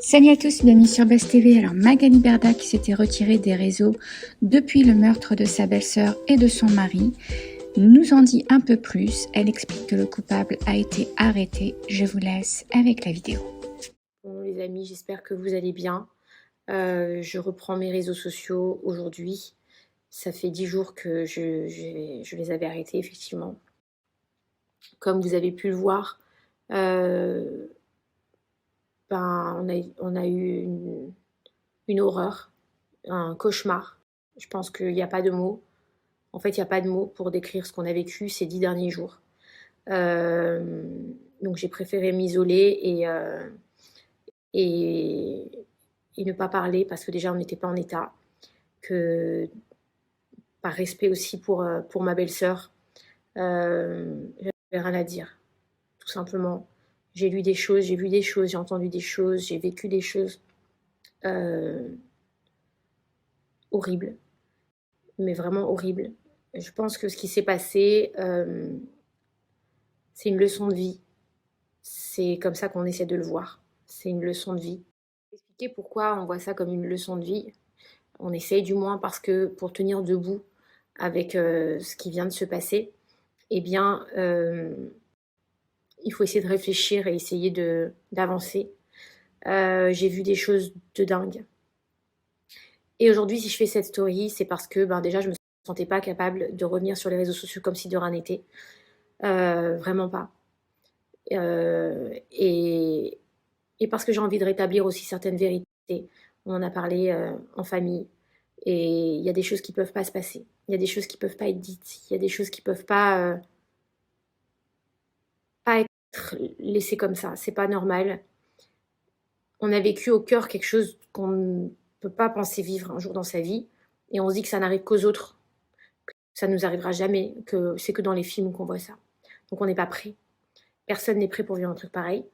Salut à tous, bienvenue sur Buzz TV. Alors Magali Berda qui s'était retirée des réseaux depuis le meurtre de sa belle-sœur et de son mari nous en dit un peu plus. Elle explique que le coupable a été arrêté. Je vous laisse avec la vidéo. Bon les amis, j'espère que vous allez bien. Je reprends mes réseaux sociaux aujourd'hui. Ça fait 10 jours que je les avais arrêtés effectivement. Comme vous avez pu le voir, on a eu une horreur, un cauchemar. Je pense qu'il n'y a pas de mots. En fait, il n'y a pas de mots pour décrire ce qu'on a vécu ces 10 derniers jours. Donc j'ai préféré m'isoler et ne pas parler parce que déjà on n'était pas en état, que par respect aussi pour ma belle-sœur, j'avais rien à dire, tout simplement. J'ai lu des choses, j'ai vu des choses, j'ai entendu des choses, j'ai vécu des choses horribles, mais vraiment horribles. Je pense que ce qui s'est passé, c'est une leçon de vie. C'est comme ça qu'on essaie de le voir. C'est une leçon de vie. Expliquer pourquoi on voit ça comme une leçon de vie. On essaye du moins parce que pour tenir debout avec ce qui vient de se passer, eh bien, il faut essayer de réfléchir et essayer d'avancer. J'ai vu des choses de dingue. Et aujourd'hui, si je fais cette story, c'est parce que déjà, je me sentais pas capable de revenir sur les réseaux sociaux comme si de rien n'était. Vraiment pas. Et parce que j'ai envie de rétablir aussi certaines vérités. On en a parlé en famille. Et il y a des choses qui peuvent pas se passer. Il y a des choses qui peuvent pas être dites. Il y a des choses qui peuvent pas être laissées comme ça. C'est pas normal. On a vécu au cœur quelque chose qu'on ne peut pas penser vivre un jour dans sa vie. Et on se dit que ça n'arrive qu'aux autres. Que ça nous arrivera jamais. Que c'est que dans les films qu'on voit ça. Donc on n'est pas prêt. Personne n'est prêt pour vivre un truc pareil.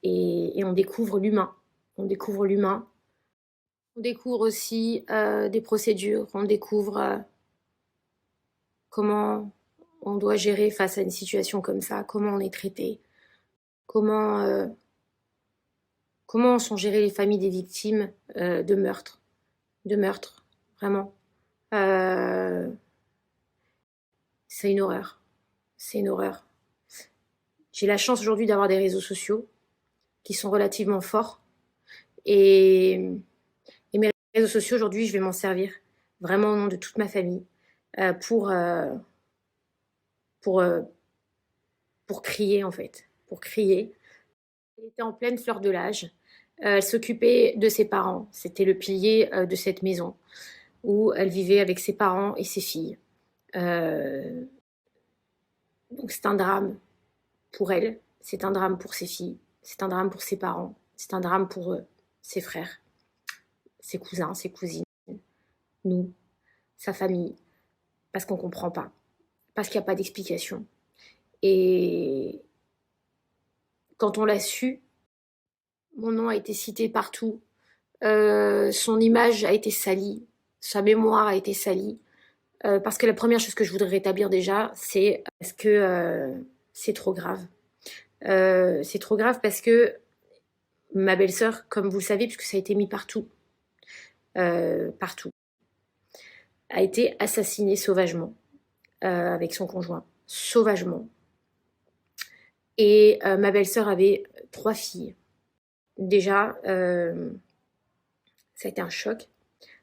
Et on découvre l'humain. On découvre l'humain. On découvre aussi des procédures. On découvre comment on doit gérer face à une situation comme ça. Comment on est traité. Comment sont gérées les familles des victimes de meurtres. De meurtres, vraiment. C'est une horreur. C'est une horreur. J'ai la chance aujourd'hui d'avoir des réseaux sociaux qui sont relativement forts. Et mes réseaux sociaux, aujourd'hui, je vais m'en servir vraiment au nom de toute ma famille pour crier, en fait. Pour crier. Elle était en pleine fleur de l'âge. Elle s'occupait de ses parents. C'était le pilier de cette maison où elle vivait avec ses parents et ses filles. Donc c'est un drame pour elle, c'est un drame pour ses filles, c'est un drame pour ses parents, c'est un drame pour ses frères, ses cousins, ses cousines, nous, sa famille, parce qu'on ne comprend pas, parce qu'il n'y a pas d'explication. Et quand on l'a su, mon nom a été cité partout, son image a été salie, sa mémoire a été salie, parce que la première chose que je voudrais rétablir déjà, c'est parce que c'est trop grave. C'est trop grave parce que ma belle-sœur, comme vous le savez, puisque ça a été mis partout, partout, a été assassinée sauvagement avec son conjoint, sauvagement. Et ma belle-sœur avait 3 filles. Déjà, ça a été un choc.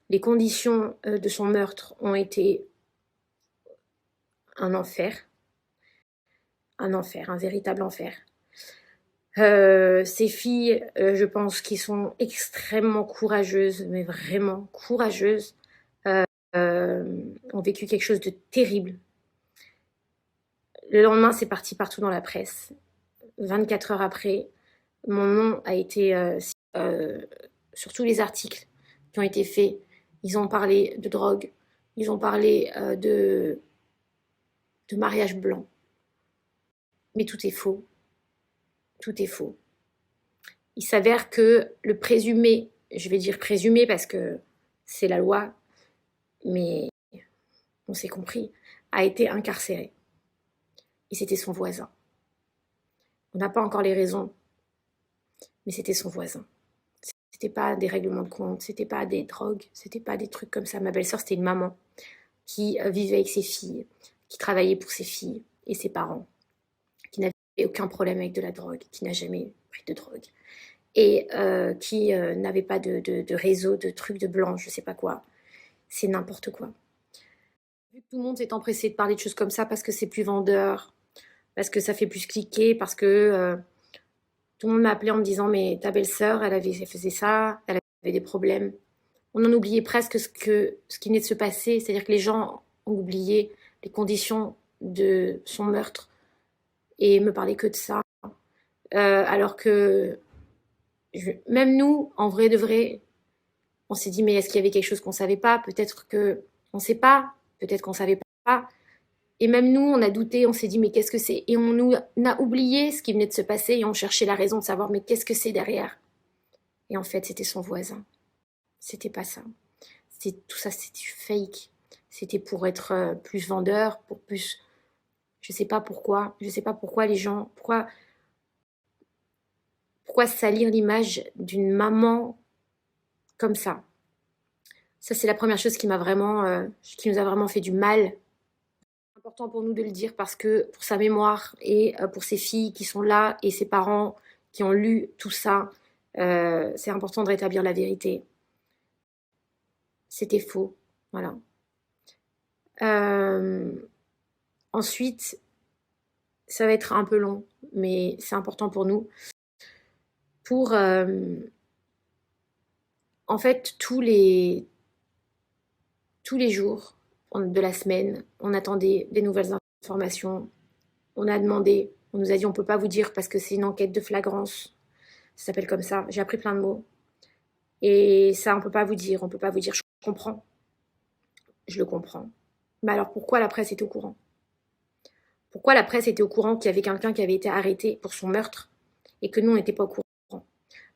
Les conditions de son meurtre ont été un enfer, un véritable enfer. Ces filles, je pense, qui sont extrêmement courageuses, mais vraiment courageuses, ont vécu quelque chose de terrible. Le lendemain, c'est parti partout dans la presse. 24 heures après, mon nom a été sur tous les articles qui ont été faits. Ils ont parlé de drogue, ils ont parlé de mariage blanc. Mais tout est faux. Tout est faux. Il s'avère que le présumé, je vais dire présumé parce que c'est la loi, mais on s'est compris, a été incarcéré. Et c'était son voisin. On n'a pas encore les raisons, mais c'était son voisin. C'était pas des règlements de compte, c'était pas des drogues, c'était pas des trucs comme ça. Ma belle-sœur, c'était une maman qui vivait avec ses filles, qui travaillait pour ses filles et ses parents, qui n'avait aucun problème avec de la drogue, qui n'a jamais pris de drogue et qui n'avait pas de réseau, de trucs de blanc, je sais pas quoi. C'est n'importe quoi. Vu que tout le monde s'est empressé de parler de choses comme ça parce que c'est plus vendeur, parce que ça fait plus cliquer, parce que tout le monde m'a appelé en me disant mais ta belle-sœur, elle faisait ça, elle avait des problèmes. On en oubliait presque ce qui venait de se passer, c'est-à-dire que les gens ont oublié les conditions de son meurtre et me parlaient que de ça. Alors que même nous, en vrai de vrai, on s'est dit mais est-ce qu'il y avait quelque chose qu'on savait pas? Peut-être que on sait pas, peut-être qu'on savait pas. Et même nous, on a douté, on s'est dit mais qu'est-ce que c'est? Et on a oublié ce qui venait de se passer et on cherchait la raison de savoir mais qu'est-ce que c'est derrière? Et en fait, c'était son voisin. C'était pas ça. Tout ça, c'était du fake. C'était pour être plus vendeur, pour plus. Je sais pas pourquoi. Je sais pas pourquoi les gens. Pourquoi salir l'image d'une maman comme ça? Ça, c'est la première chose qui nous a vraiment fait du mal. C'est important pour nous de le dire parce que pour sa mémoire et pour ses filles qui sont là et ses parents qui ont lu tout ça, c'est important de rétablir la vérité. C'était faux. Voilà. Ensuite, ça va être un peu long, mais c'est important pour nous. Pour, en fait, tous les jours de la semaine, on attendait des nouvelles informations. On a demandé, on nous a dit on peut pas vous dire parce que c'est une enquête de flagrance. Ça s'appelle comme ça. J'ai appris plein de mots. Et ça, on peut pas vous dire, on peut pas vous dire. Je comprends. Je le comprends. Mais alors pourquoi la presse est au courant? Pourquoi la presse était au courant qu'il y avait quelqu'un qui avait été arrêté pour son meurtre et que nous, on n'était pas au courant?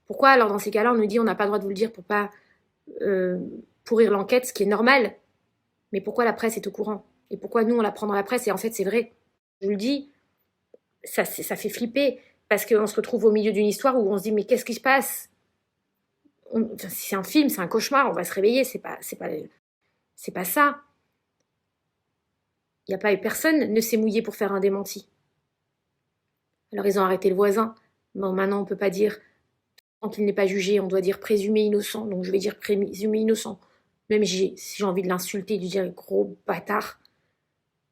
Pourquoi alors dans ces cas-là, on nous dit on n'a pas le droit de vous le dire pour pas pourrir l'enquête, ce qui est normal? Mais pourquoi la presse est au courant? Et pourquoi nous, on la prend dans la presse? Et en fait, c'est vrai. Je vous le dis, ça fait flipper parce qu'on se retrouve au milieu d'une histoire où on se dit mais qu'est-ce qui se passe? C'est un film, c'est un cauchemar, on va se réveiller, c'est pas ça. Il y a pas personne ne s'est mouillé pour faire un démenti. Alors ils ont arrêté le voisin. Bon, maintenant on peut pas dire tant qu'il n'est pas jugé, on doit dire présumé innocent. Donc je vais dire présumé innocent. Même si j'ai envie de l'insulter, de lui dire gros bâtard.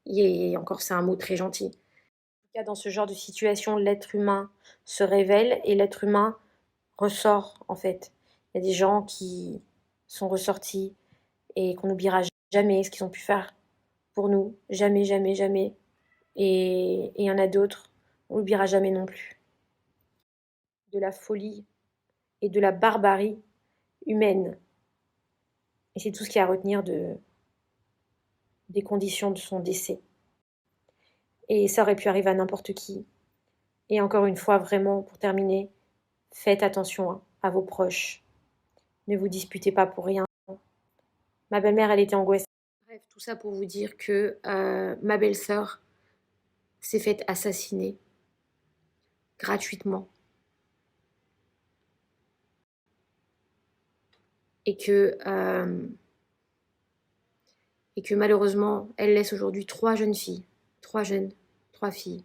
Et encore, c'est un mot très gentil. En tout cas, dans ce genre de situation, l'être humain se révèle et l'être humain ressort, en fait. Il y a des gens qui sont ressortis et qu'on n'oubliera jamais ce qu'ils ont pu faire pour nous. Jamais, jamais, jamais. Et il y en a d'autres, on n'oubliera jamais non plus. De la folie et de la barbarie humaine. Et c'est tout ce qu'il y a à retenir des conditions de son décès. Et ça aurait pu arriver à n'importe qui. Et encore une fois, vraiment, pour terminer, faites attention à vos proches. Ne vous disputez pas pour rien. Ma belle-mère, elle était angoissée. Bref, tout ça pour vous dire que ma belle-sœur s'est faite assassiner gratuitement. Et que malheureusement, elle laisse aujourd'hui 3 jeunes filles. 3 filles.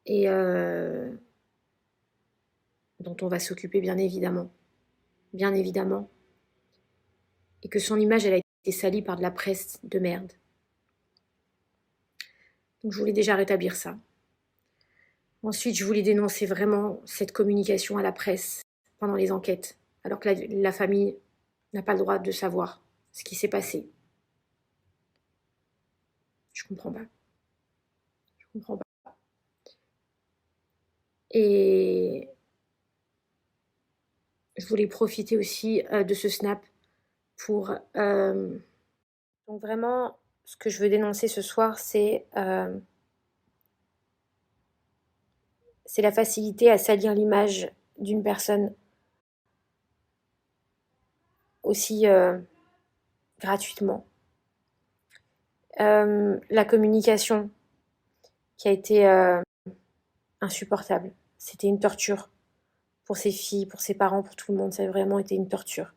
Et dont on va s'occuper bien évidemment. Bien évidemment. Et que son image, elle a été salie par de la presse de merde. Donc je voulais déjà rétablir ça. Ensuite, je voulais dénoncer vraiment cette communication à la presse pendant les enquêtes, alors que la famille n'a pas le droit de savoir ce qui s'est passé. Je comprends pas. Je comprends pas. Et je voulais profiter aussi de ce snap pour... Donc vraiment, ce que je veux dénoncer ce soir, c'est la facilité à salir l'image d'une personne aussi gratuitement. La communication qui a été insupportable. C'était une torture pour ses filles, pour ses parents, pour tout le monde. Ça a vraiment été une torture.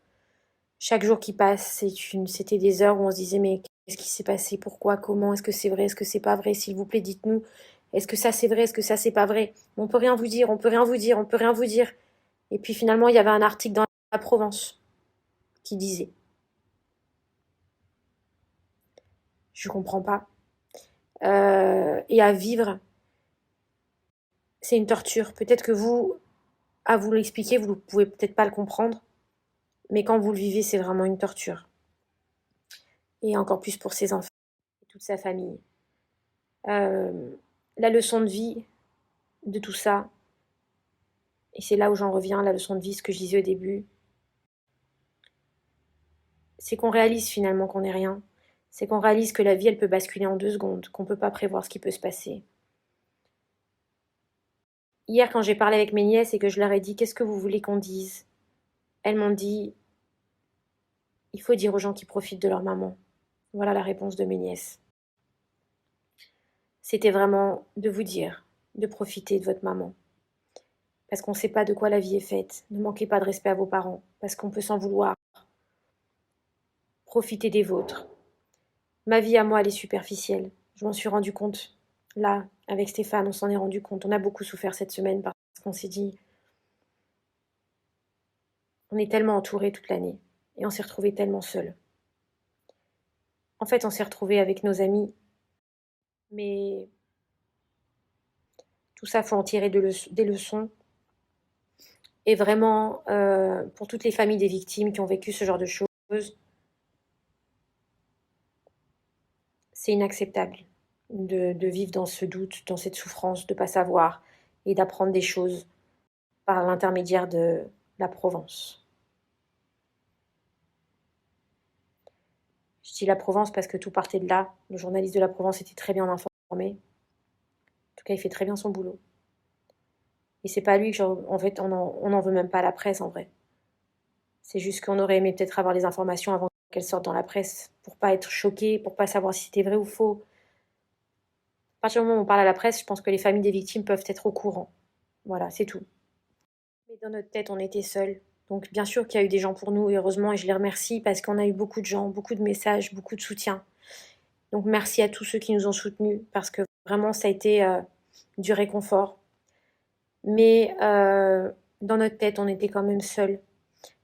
Chaque jour qui passe, c'était des heures où on se disait mais qu'est-ce qui s'est passé? Pourquoi? Comment? Est-ce que c'est vrai? Est-ce que c'est pas vrai? S'il vous plaît, dites-nous. Est-ce que ça c'est vrai? Est-ce que ça c'est pas vrai? On peut rien vous dire, on peut rien vous dire, on peut rien vous dire. Et puis finalement, il y avait un article dans la Provence qui disait. Je comprends pas. Et à vivre, c'est une torture. Peut-être que vous, à vous l'expliquer, vous ne pouvez peut-être pas le comprendre. Mais quand vous le vivez, c'est vraiment une torture. Et encore plus pour ses enfants et toute sa famille. La leçon de vie de tout ça, et c'est là où j'en reviens, la leçon de vie, ce que je disais au début, c'est qu'on réalise finalement qu'on n'est rien. C'est qu'on réalise que la vie, elle peut basculer en 2 secondes, qu'on ne peut pas prévoir ce qui peut se passer. Hier, quand j'ai parlé avec mes nièces et que je leur ai dit « Qu'est-ce que vous voulez qu'on dise ?» Elles m'ont dit « Il faut dire aux gens qui profitent de leur maman. » Voilà la réponse de mes nièces. C'était vraiment de vous dire, de profiter de votre maman. Parce qu'on ne sait pas de quoi la vie est faite. Ne manquez pas de respect à vos parents, parce qu'on peut s'en vouloir. Profitez des vôtres. Ma vie à moi, elle est superficielle. Je m'en suis rendu compte. Là, avec Stéphane, on s'en est rendu compte. On a beaucoup souffert cette semaine parce qu'on s'est dit, on est tellement entourés toute l'année. Et on s'est retrouvés tellement seuls. En fait, on s'est retrouvés avec nos amis. Mais tout ça, faut en tirer des leçons. Et vraiment, pour toutes les familles des victimes qui ont vécu ce genre de choses, c'est inacceptable de vivre dans ce doute, dans cette souffrance, de ne pas savoir et d'apprendre des choses par l'intermédiaire de la Provence. Je dis la Provence parce que tout partait de là. Le journaliste de la Provence était très bien informé. En tout cas, il fait très bien son boulot. Et c'est pas lui que en fait, on n'en veut même pas à la presse en vrai. C'est juste qu'on aurait aimé peut-être avoir les informations avant qu'elles sortent dans la presse pour pas être choqué, pour pas savoir si c'était vrai ou faux. À partir du moment où on parle à la presse, je pense que les familles des victimes peuvent être au courant. Voilà, c'est tout. Mais dans notre tête, on était seuls. Donc bien sûr qu'il y a eu des gens pour nous, et heureusement, et je les remercie parce qu'on a eu beaucoup de gens, beaucoup de messages, beaucoup de soutien. Donc merci à tous ceux qui nous ont soutenus parce que vraiment ça a été du réconfort. Mais dans notre tête, on était quand même seuls.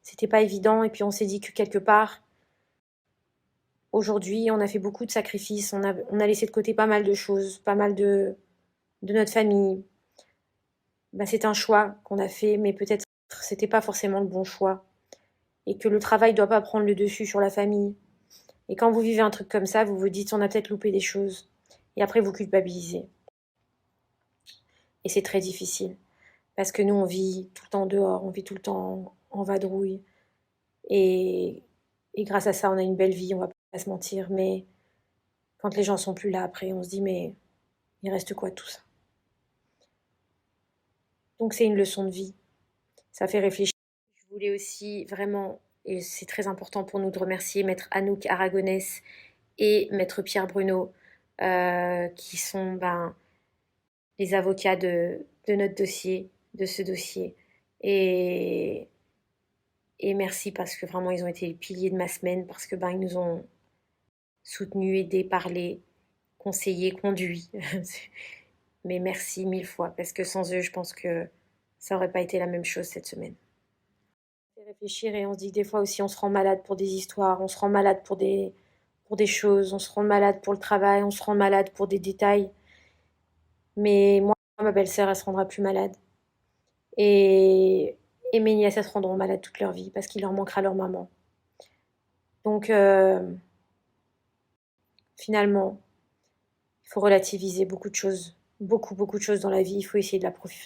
C'était pas évident et puis on s'est dit que quelque part, aujourd'hui, on a fait beaucoup de sacrifices, on a laissé de côté pas mal de choses, pas mal de notre famille. Ben, c'est un choix qu'on a fait, mais peut-être c'était pas forcément le bon choix. Et que le travail doit pas prendre le dessus sur la famille. Et quand vous vivez un truc comme ça, vous vous dites on a peut-être loupé des choses. Et après vous culpabilisez. Et c'est très difficile. Parce que nous, on vit tout le temps dehors, on vit tout le temps en vadrouille. Et grâce à ça, on a une belle vie, on va pas se mentir. Mais quand les gens sont plus là après, on se dit mais il reste quoi de tout ça? Donc c'est une leçon de vie. Ça fait réfléchir. Je voulais aussi vraiment, et c'est très important pour nous de remercier Maître Anouk Aragonès et Maître Pierre Bruno, qui sont les avocats de notre dossier, de ce dossier. Et, et merci parce que vraiment ils ont été les piliers de ma semaine, parce que ils nous ont soutenus, aidés, parlé, conseillés, conduits. Mais merci 1000 fois, parce que sans eux, je pense que ça n'aurait pas été la même chose cette semaine. On fait réfléchir et on se dit des fois aussi on se rend malade pour des histoires, on se rend malade pour des choses, on se rend malade pour le travail, on se rend malade pour des détails. Mais moi, ma belle-sœur, elle se rendra plus malade. Et, et mes nièces, elles se rendront malades toute leur vie parce qu'il leur manquera leur maman. Donc, finalement, il faut relativiser beaucoup de choses. Beaucoup, beaucoup de choses dans la vie. Il faut essayer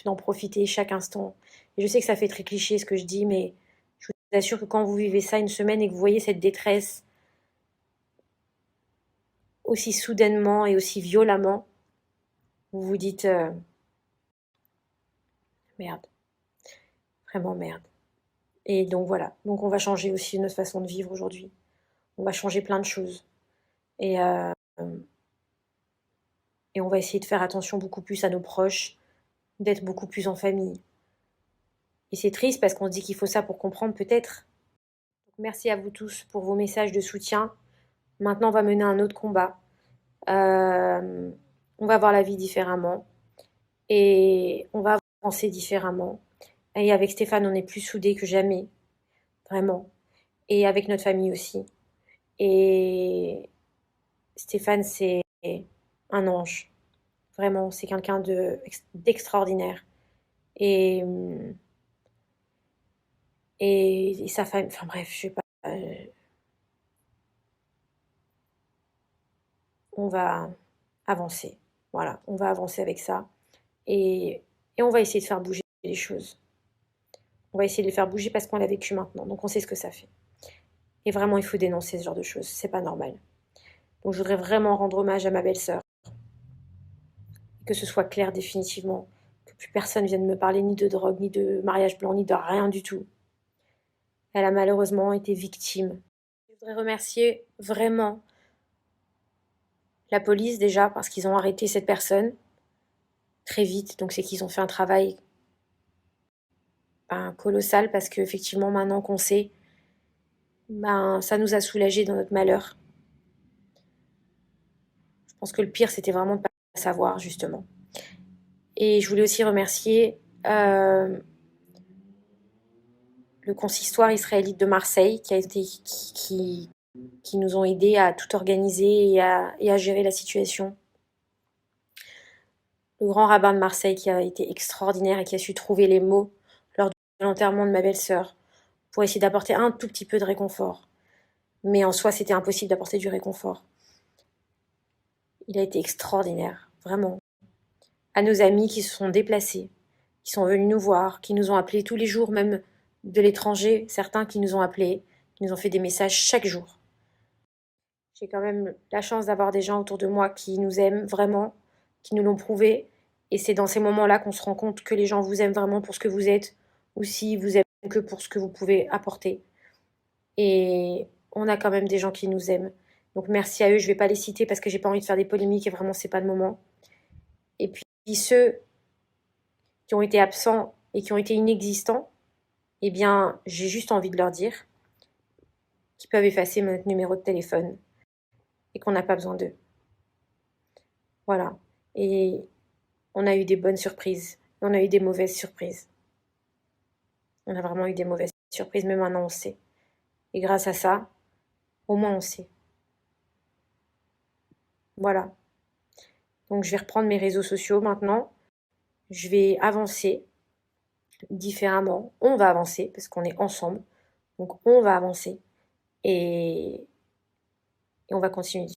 d'en profiter chaque instant. Et je sais que ça fait très cliché ce que je dis, mais je vous assure que quand vous vivez ça une semaine et que vous voyez cette détresse aussi soudainement et aussi violemment, vous vous dites merde, vraiment merde. Et donc voilà, donc on va changer aussi notre façon de vivre aujourd'hui. On va changer plein de choses. Et, et on va essayer de faire attention beaucoup plus à nos proches, d'être beaucoup plus en famille. Et c'est triste parce qu'on se dit qu'il faut ça pour comprendre peut-être. Donc, merci à vous tous pour vos messages de soutien. Maintenant, on va mener un autre combat. On va voir la vie différemment. Et on va avancer différemment. Et avec Stéphane, on est plus soudés que jamais. Vraiment. Et avec notre famille aussi. Et Stéphane, c'est un ange. Vraiment, c'est quelqu'un d'extraordinaire. Et, et sa famille, enfin bref, je sais pas. On va avancer. Voilà, on va avancer avec ça. Et on va essayer de faire bouger les choses. On va essayer de les faire bouger parce qu'on l'a vécu maintenant. Donc on sait ce que ça fait. Et vraiment, il faut dénoncer ce genre de choses. C'est pas normal. Donc je voudrais vraiment rendre hommage à ma belle-sœur. Que ce soit clair définitivement. Que plus personne vienne me parler ni de drogue, ni de mariage blanc, ni de rien du tout. Elle a malheureusement été victime. Je voudrais remercier vraiment la police déjà parce qu'ils ont arrêté cette personne très vite. Donc c'est qu'ils ont fait un travail colossal parce qu'effectivement maintenant qu'on sait, ça nous a soulagés dans notre malheur. Je pense que le pire c'était vraiment de ne pas savoir justement. Et je voulais aussi remercier le consistoire israélite de Marseille qui nous ont aidés à tout organiser et à gérer la situation. Le grand rabbin de Marseille qui a été extraordinaire et qui a su trouver les mots lors de l'enterrement de ma belle-sœur pour essayer d'apporter un tout petit peu de réconfort. Mais en soi, c'était impossible d'apporter du réconfort. Il a été extraordinaire, vraiment. À nos amis qui se sont déplacés, qui sont venus nous voir, qui nous ont appelés tous les jours, même de l'étranger, certains qui nous ont appelés, qui nous ont fait des messages chaque jour. J'ai quand même la chance d'avoir des gens autour de moi qui nous aiment vraiment, qui nous l'ont prouvé. Et c'est dans ces moments-là qu'on se rend compte que les gens vous aiment vraiment pour ce que vous êtes, ou si vous aiment que pour ce que vous pouvez apporter. Et on a quand même des gens qui nous aiment. Donc merci à eux, je vais pas les citer parce que j'ai pas envie de faire des polémiques et vraiment c'est pas le moment. Et puis ceux qui ont été absents et qui ont été inexistants, eh bien j'ai juste envie de leur dire qu'ils peuvent effacer notre numéro de téléphone et qu'on n'a pas besoin d'eux. Voilà. Et on a eu des bonnes surprises. On a eu des mauvaises surprises. On a vraiment eu des mauvaises surprises, mais maintenant on sait. Et grâce à ça, au moins on sait. Voilà. Donc je vais reprendre mes réseaux sociaux maintenant. Je vais avancer différemment. On va avancer parce qu'on est ensemble. Donc on va avancer et on va continuer